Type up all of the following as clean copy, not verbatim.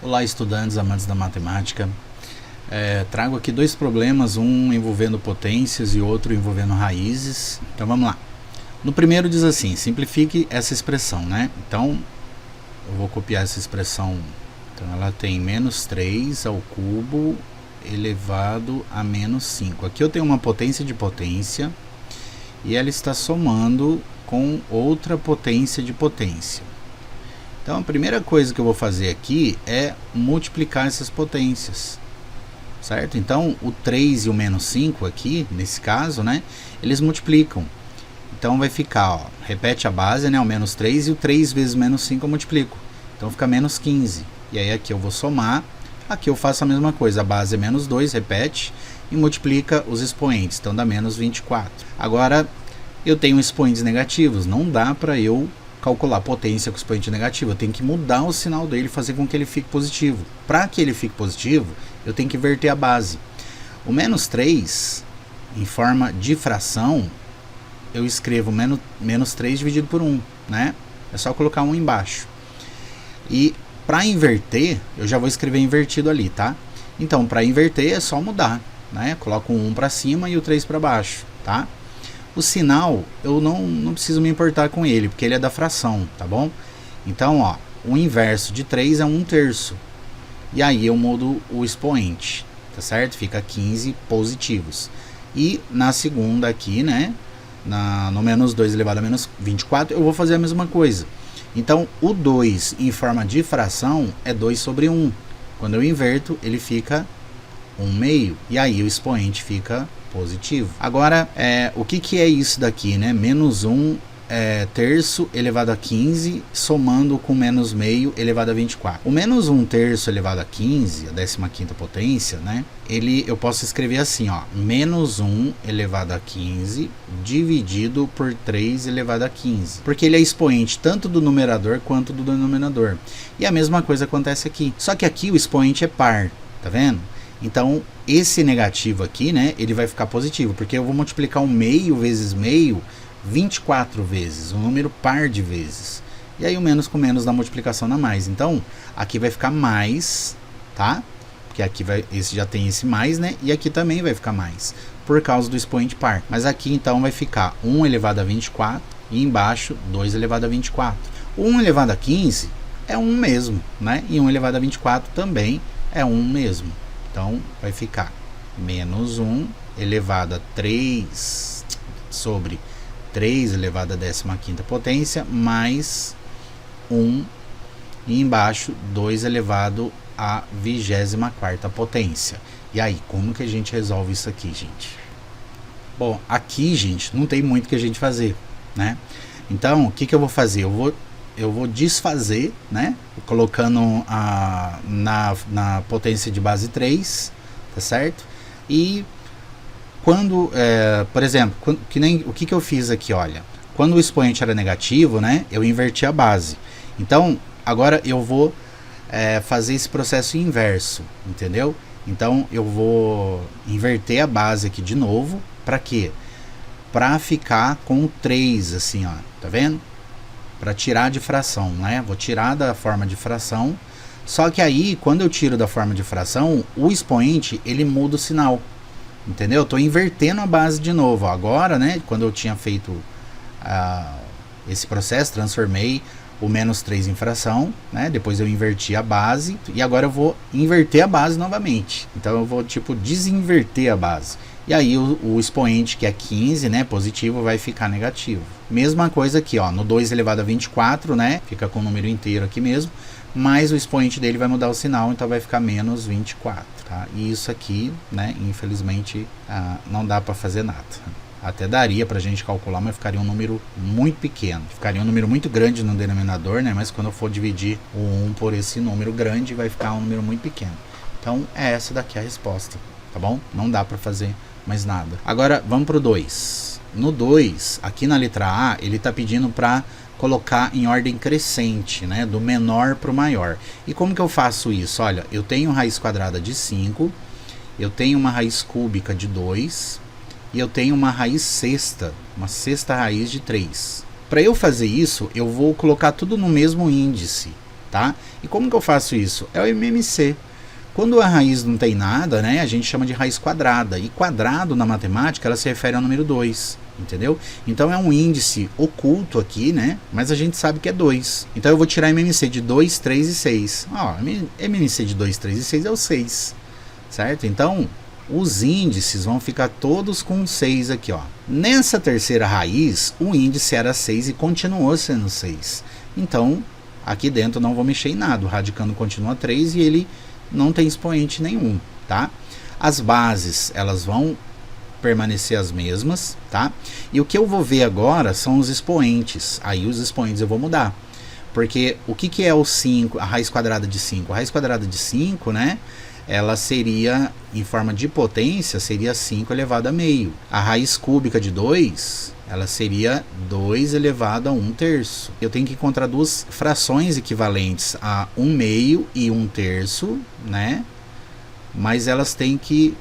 Olá, estudantes amantes da matemática. Trago aqui dois problemas, um envolvendo potências e outro envolvendo raízes. Então vamos lá. No primeiro diz assim: simplifique essa expressão, né? Então eu vou copiar essa expressão. Então ela tem menos 3 ao cubo elevado a menos 5. Aqui eu tenho uma potência de potência e ela está somando com outra potência de potência. Então a primeira coisa que eu vou fazer aqui é multiplicar essas potências, certo? Então o 3 e o menos 5 aqui, nesse caso, né, eles multiplicam. Então vai ficar, ó, repete a base, né, o menos 3, e o 3 vezes menos 5 eu multiplico. Então fica menos 15. E aí aqui eu vou somar, aqui eu faço a mesma coisa, a base é menos 2, repete, e multiplica os expoentes, então dá menos 24. Agora eu tenho expoentes negativos, não dá para eu calcular potência com expoente negativo, eu tenho que mudar o sinal dele, fazer com que ele fique positivo. Para que ele fique positivo, eu tenho que inverter a base. O menos 3, em forma de fração, eu escrevo menos 3 dividido por 1, né? É só colocar 1 embaixo. E para inverter, eu já vou escrever invertido ali, tá? Então, para inverter é só mudar, né? Coloco o 1 para cima e o 3 para baixo, tá? O sinal, eu não preciso me importar com ele, porque ele é da fração, tá bom? Então, ó, o inverso de 3 é 1/3. E aí eu mudo o expoente, tá certo? Fica 15 positivos. E na segunda aqui, né, no menos 2 elevado a menos 24, eu vou fazer a mesma coisa. Então, o 2 em forma de fração é 2 sobre 1. Quando eu inverto, ele fica 1/2. E aí o expoente fica positivo. Agora, o que é isso daqui, né? Menos 1/3 elevado a 15, somando com menos meio elevado a 24. O menos 1/3 elevado a 15, a 15ª potência, né? Eu posso escrever assim, ó, menos 1 elevado a 15 dividido por 3 elevado a 15. Porque ele é expoente tanto do numerador quanto do denominador. E a mesma coisa acontece aqui. Só que aqui o expoente é par, tá vendo? Então, esse negativo aqui, né, ele vai ficar positivo, porque eu vou multiplicar 1/2 vezes meio 24 vezes, um número par de vezes. E aí o menos com menos dá multiplicação na mais. Então, aqui vai ficar mais, tá? Porque aqui esse já tem esse mais, né? E aqui também vai ficar mais, por causa do expoente par. Mas aqui, então, vai ficar 1 elevado a 24 e embaixo 2 elevado a 24. O 1 elevado a 15 é 1 mesmo, né? E 1 elevado a 24 também é 1 mesmo. Então, vai ficar menos 1 elevado a 3 sobre 3 elevado a 15ª potência, mais 1, e embaixo 2 elevado a 24ª potência. E aí, como que a gente resolve isso aqui, gente? Bom, aqui, gente, não tem muito que a gente fazer, né? Então, o que eu vou fazer? Eu vou desfazer, né? Colocando na potência de base 3, tá certo? E quando, por exemplo, o que eu fiz aqui, olha, quando o expoente era negativo, né, eu inverti a base. Então, agora eu vou fazer esse processo inverso, entendeu? Então, eu vou inverter a base aqui de novo, para quê? Para ficar com 3, assim, ó, tá vendo? Para tirar de fração, né? Vou tirar da forma de fração, só que aí, quando eu tiro da forma de fração, o expoente, ele muda o sinal. Entendeu? Eu estou invertendo a base de novo. Agora, né, quando eu tinha feito esse processo, transformei o menos 3 em fração, né, depois eu inverti a base, e agora eu vou inverter a base novamente. Então eu vou, tipo, desinverter a base. E aí o expoente, que é 15, né, positivo, vai ficar negativo. Mesma coisa aqui, ó, no 2 elevado a 24, né, fica com o número inteiro aqui mesmo, mas o expoente dele vai mudar o sinal, então vai ficar menos 24, tá? E isso aqui, né, infelizmente, não dá para fazer nada. Até daria pra gente calcular, mas ficaria um número muito pequeno. Ficaria um número muito grande no denominador, né, mas quando eu for dividir o 1 por esse número grande, vai ficar um número muito pequeno. Então, essa daqui a resposta, tá bom? Não dá para fazer mais nada. Agora, vamos pro 2. No 2, aqui na letra A, ele tá pedindo para colocar em ordem crescente, né, do menor para o maior. E como que eu faço isso? Olha, eu tenho raiz quadrada de 5, eu tenho uma raiz cúbica de 2, e eu tenho uma raiz sexta, uma sexta raiz de 3. Para eu fazer isso, eu vou colocar tudo no mesmo índice, tá? E como que eu faço isso? É o MMC. Quando a raiz não tem nada, né, a gente chama de raiz quadrada. E quadrado na matemática, ela se refere ao número 2, entendeu? Então é um índice oculto aqui, né, mas a gente sabe que é 2. Então eu vou tirar MMC de 2, 3 e 6. Ó, MMC de 2, 3 e 6 é o 6, certo? Então os índices vão ficar todos com 6 aqui, ó. Nessa terceira raiz, o índice era 6 e continuou sendo 6. Então, aqui dentro não vou mexer em nada. O radicando continua 3 e ele não tem expoente nenhum, tá? As bases, elas vão permanecer as mesmas, tá? E o que eu vou ver agora são os expoentes. Aí os expoentes eu vou mudar. Porque o que é o 5, a raiz quadrada de 5? A raiz quadrada de 5, né? Ela seria, em forma de potência, seria 5 elevado a meio. A raiz cúbica de 2, ela seria 2 elevado a 1/3. Eu tenho que encontrar duas frações equivalentes a 1/2 e 1/3, né? Mas elas têm que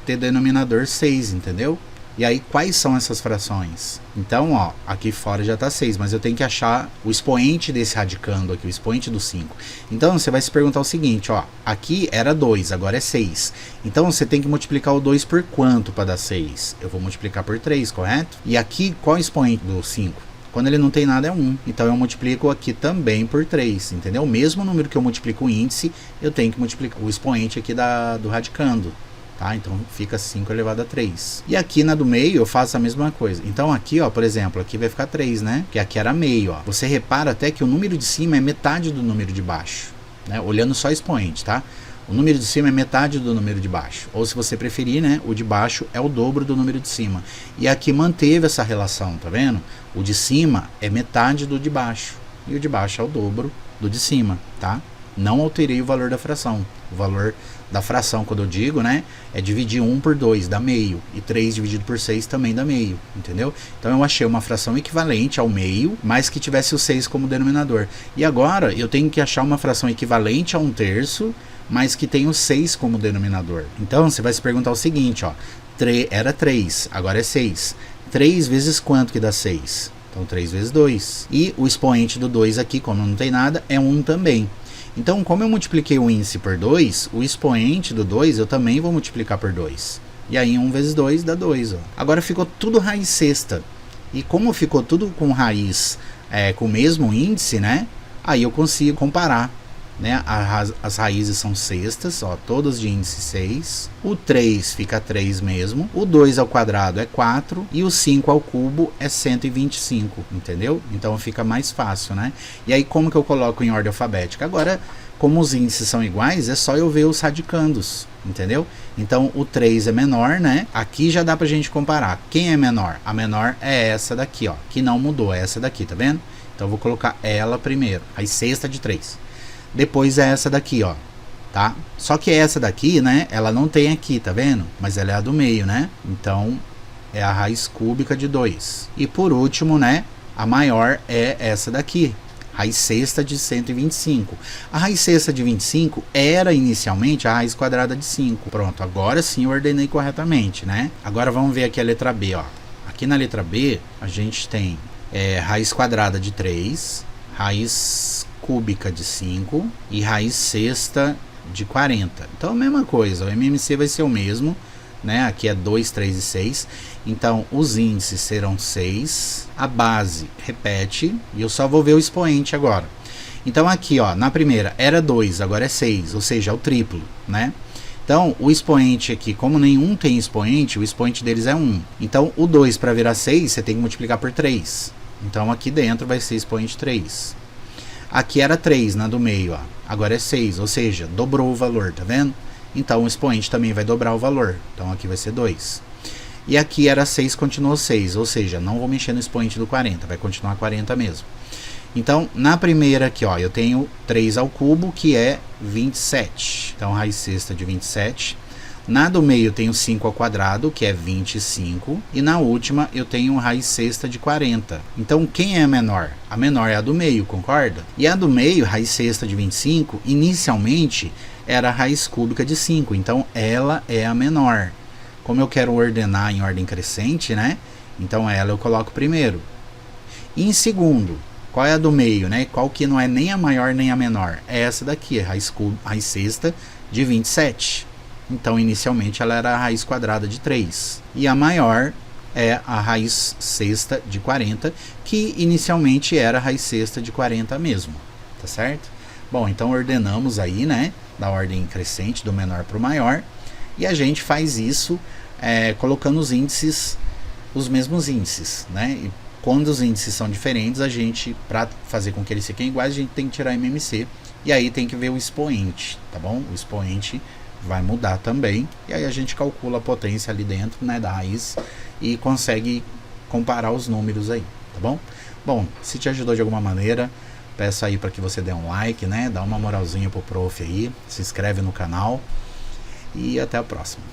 ter denominador 6, entendeu? E aí, quais são essas frações? Então, ó, aqui fora já está 6, mas eu tenho que achar o expoente desse radicando aqui, o expoente do 5. Então, você vai se perguntar o seguinte, ó, aqui era 2, agora é 6. Então, você tem que multiplicar o 2 por quanto para dar 6? Eu vou multiplicar por 3, correto? E aqui, qual é o expoente do 5? Quando ele não tem nada é 1. Então, eu multiplico aqui também por 3, entendeu? O mesmo número que eu multiplico o índice, eu tenho que multiplicar o expoente aqui do radicando. Tá? Então fica 5 elevado a 3. E aqui na do meio eu faço a mesma coisa. Então aqui, ó, por exemplo, aqui vai ficar 3, né? Que aqui era meio, ó. Você repara até que o número de cima é metade do número de baixo, né? Olhando só expoente, tá? O número de cima é metade do número de baixo. Ou se você preferir, né? O de baixo é o dobro do número de cima. E aqui manteve essa relação, tá vendo? O de cima é metade do de baixo. E o de baixo é o dobro do de cima, tá? Não alterei o valor da fração. O valor da fração, quando eu digo, né, é dividir 1 por 2, dá meio. E 3 dividido por 6 também dá meio, entendeu? Então eu achei uma fração equivalente ao meio, mas que tivesse o 6 como denominador. E agora eu tenho que achar uma fração equivalente a 1/3, mas que tenha o 6 como denominador. Então você vai se perguntar o seguinte, ó, era 3, agora é 6. 3 vezes quanto que dá 6? Então 3 vezes 2. E o expoente do 2 aqui, como não tem nada, é 1 também. Então, como eu multipliquei o índice por 2, o expoente do 2 eu também vou multiplicar por 2. E aí 1 vezes 2 dá 2. Ó. Agora ficou tudo raiz sexta. E como ficou tudo com raiz com o mesmo índice, né? Aí eu consigo comparar. Né? As raízes são sextas, ó, todas de índice 6. O 3 fica 3 mesmo. O 2 ao quadrado é 4. E o 5 ao cubo é 125, entendeu? Então fica mais fácil, né? E aí como que eu coloco em ordem alfabética? Agora, como os índices são iguais, é só eu ver os radicandos, entendeu? Então o 3 é menor, né? Aqui já dá pra gente comparar. Quem é menor? A menor é essa daqui, ó, que não mudou, é essa daqui, tá vendo? Então eu vou colocar ela primeiro. Aí sexta de 3. Depois é essa daqui, ó, tá? Só que essa daqui, né, ela não tem aqui, tá vendo? Mas ela é a do meio, né? Então, é a raiz cúbica de 2. E por último, né, a maior é essa daqui, raiz sexta de 125. A raiz sexta de 25 era inicialmente a raiz quadrada de 5. Pronto, agora sim eu ordenei corretamente, né? Agora vamos ver aqui a letra B, ó. Aqui na letra B, a gente tem raiz quadrada de 3, raiz cúbica de 5 e raiz sexta de 40. Então a mesma coisa, o MMC vai ser o mesmo, né? Aqui é 2, 3 e 6. Então os índices serão 6, a base repete e eu só vou ver o expoente agora. Então aqui, ó, na primeira era 2, agora é 6, ou seja, é o triplo, né? Então o expoente aqui, como nenhum tem expoente, o expoente deles é 1. Então o 2 para virar 6, você tem que multiplicar por 3. Então aqui dentro vai ser expoente 3. Aqui era 3 na do meio, ó. Agora é 6, ou seja, dobrou o valor, tá vendo? Então o expoente também vai dobrar o valor. Então aqui vai ser 2. E aqui era 6, continuou 6, ou seja, não vou mexer no expoente do 40, vai continuar 40 mesmo. Então na primeira aqui, ó, eu tenho 3 ao cubo, que é 27. Então raiz sexta de 27. Na do meio eu tenho 5 ao quadrado, que é 25. E na última eu tenho raiz sexta de 40. Então quem é a menor? A menor é a do meio, concorda? E a do meio, raiz sexta de 25, inicialmente era a raiz cúbica de 5. Então ela é a menor. Como eu quero ordenar em ordem crescente, né? Então ela eu coloco primeiro. E em segundo, Qual é a do meio, né? Qual que não é nem a maior nem a menor? É essa daqui, a raiz sexta de 27. Então, inicialmente, ela era a raiz quadrada de 3. E a maior é a raiz sexta de 40, que inicialmente era a raiz sexta de 40 mesmo, tá certo? Bom, então ordenamos aí, né, da ordem crescente, do menor para o maior, e a gente faz isso colocando os índices, os mesmos índices, né? E quando os índices são diferentes, a gente, para fazer com que eles fiquem iguais, a gente tem que tirar MMC, e aí tem que ver o expoente, tá bom? O expoente vai mudar também, e aí a gente calcula a potência ali dentro, né, da raiz, e consegue comparar os números aí, tá bom? Bom, se te ajudou de alguma maneira, peço aí para que você dê um like, né, dá uma moralzinha pro prof aí, se inscreve no canal, e até a próxima.